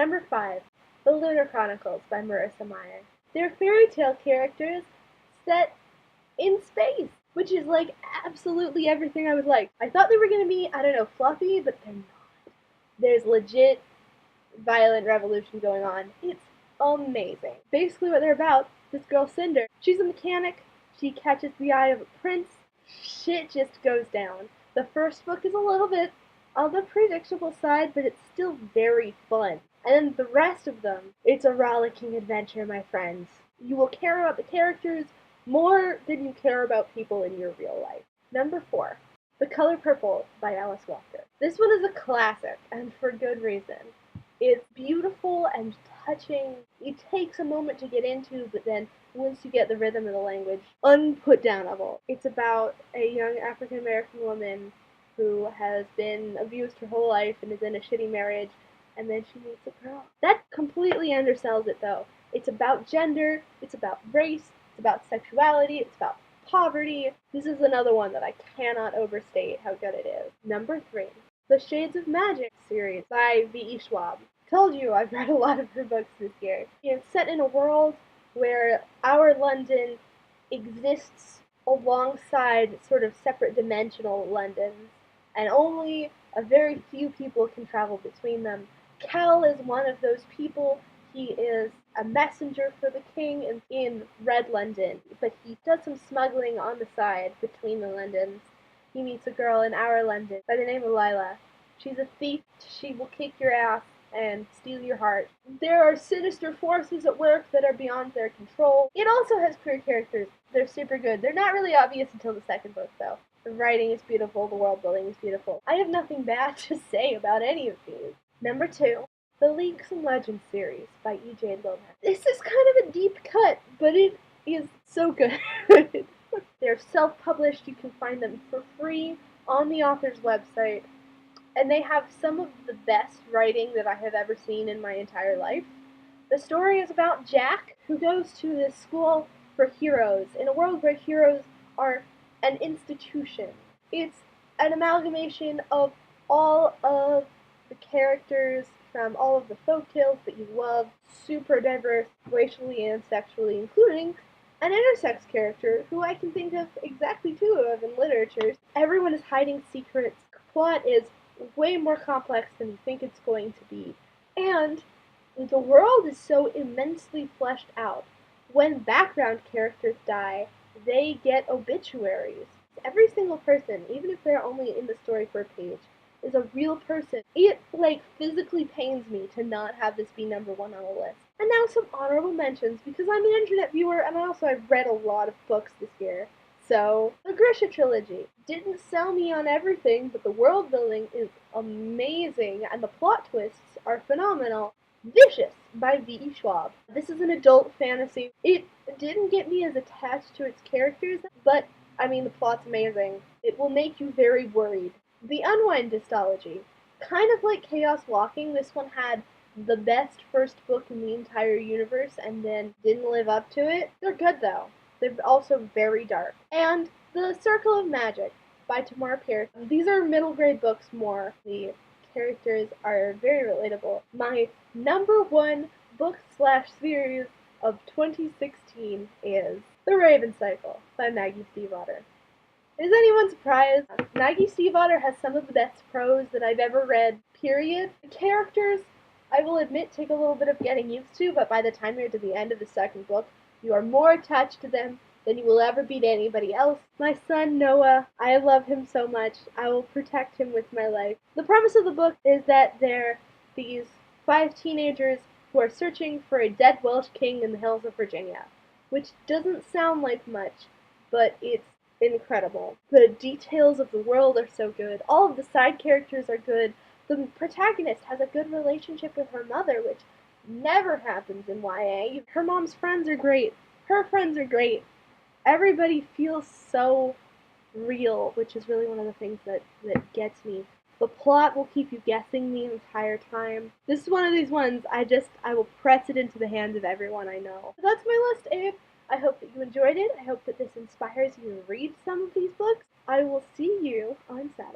Number 5, The Lunar Chronicles by Marissa Meyer. They're fairy tale characters set in space, which is like absolutely everything I would like. I thought they were going to be, I don't know, fluffy, but they're not. There's legit violent revolution going on. It's amazing. Basically what they're about, this girl Cinder, she's a mechanic, she catches the eye of a prince, shit just goes down. The first book is a little bit on the predictable side, but it's still very fun. And then the rest of them, it's a rollicking adventure, my friends. You will care about the characters more than you care about people in your real life. Number 4, The Color Purple by Alice Walker. This one is a classic, and for good reason. It's beautiful and touching. It takes a moment to get into, but then once you get the rhythm of the language, unputdownable. It's about a young African American woman who has been abused her whole life and is in a shitty marriage, and then she meets a girl. That completely undersells it, though. It's about gender, it's about race, it's about sexuality, it's about poverty. This is another one that I cannot overstate how good it is. Number 3, The Shades of Magic series by V.E. Schwab. Told you I've read a lot of her books this year. It's set in a world where our London exists alongside sort of separate dimensional Londons, and only a very few people can travel between them. Cal is one of those people. He is a messenger for the king in Red London, but he does some smuggling on the side between the Londons. He meets a girl in our London by the name of Lila. She's a thief. She will kick your ass and steal your heart. There are sinister forces at work that are beyond their control. It also has queer characters. They're super good. They're not really obvious until the second book, though. The writing is beautiful. The world building is beautiful. I have nothing bad to say about any of these. Number 2, The Leagues and Legends series by E.J. Lomax. This is kind of a deep cut, but it is so good. They're self-published. You can find them for free on the author's website. And they have some of the best writing that I have ever seen in my entire life. The story is about Jack, who goes to this school for heroes, in a world where heroes are an institution. It's an amalgamation of all of the characters from all of the folktales that you love, super diverse, racially and sexually, including an intersex character who I can think of exactly 2 of in literature. Everyone is hiding secrets. The plot is way more complex than you think it's going to be. And the world is so immensely fleshed out. When background characters die, they get obituaries. Every single person, even if they're only in the story for a page, is a real person. It, physically pains me to not have this be number 1 on the list. And now some honorable mentions, because I'm an internet viewer, and also I've read a lot of books this year. So, Regression Trilogy didn't sell me on everything, but the world building is amazing, and the plot twists are phenomenal. Vicious by V.E. Schwab. This is an adult fantasy. It didn't get me as attached to its characters, but, the plot's amazing. It will make you very worried. The Unaligned Astrology. Kind of like Chaos Walking, this one had the best first book in the entire universe and then didn't live up to it. They're good, though. They're also very dark. And The Circle of Magic by Tamar Pierce. These are middle grade books more. The characters are very relatable. My number 1 book/series of 2016 is The Raven Cycle by Maggie Stiefvater. Is anyone surprised? Maggie Stiefvater has some of the best prose that I've ever read, period. The characters, I will admit, take a little bit of getting used to, but by the time you're to the end of the second book, you are more attached to them than you will ever be to anybody else. My son, Noah, I love him so much. I will protect him with my life. The premise of the book is that they're these 5 teenagers who are searching for a dead Welsh king in the hills of Virginia, which doesn't sound like much, but it's incredible. The details of the world are so good. All of the side characters are good. The protagonist has a good relationship with her mother, which never happens in YA. Her mom's friends are great. Her friends are great. Everybody feels so real, which is really one of the things that gets me. The plot will keep you guessing the entire time. This is one of these ones I will press it into the hands of everyone I know. So that's my list, Abe. I hope that you enjoyed it. I hope that this inspires you to read some of these books. I will see you on Saturday.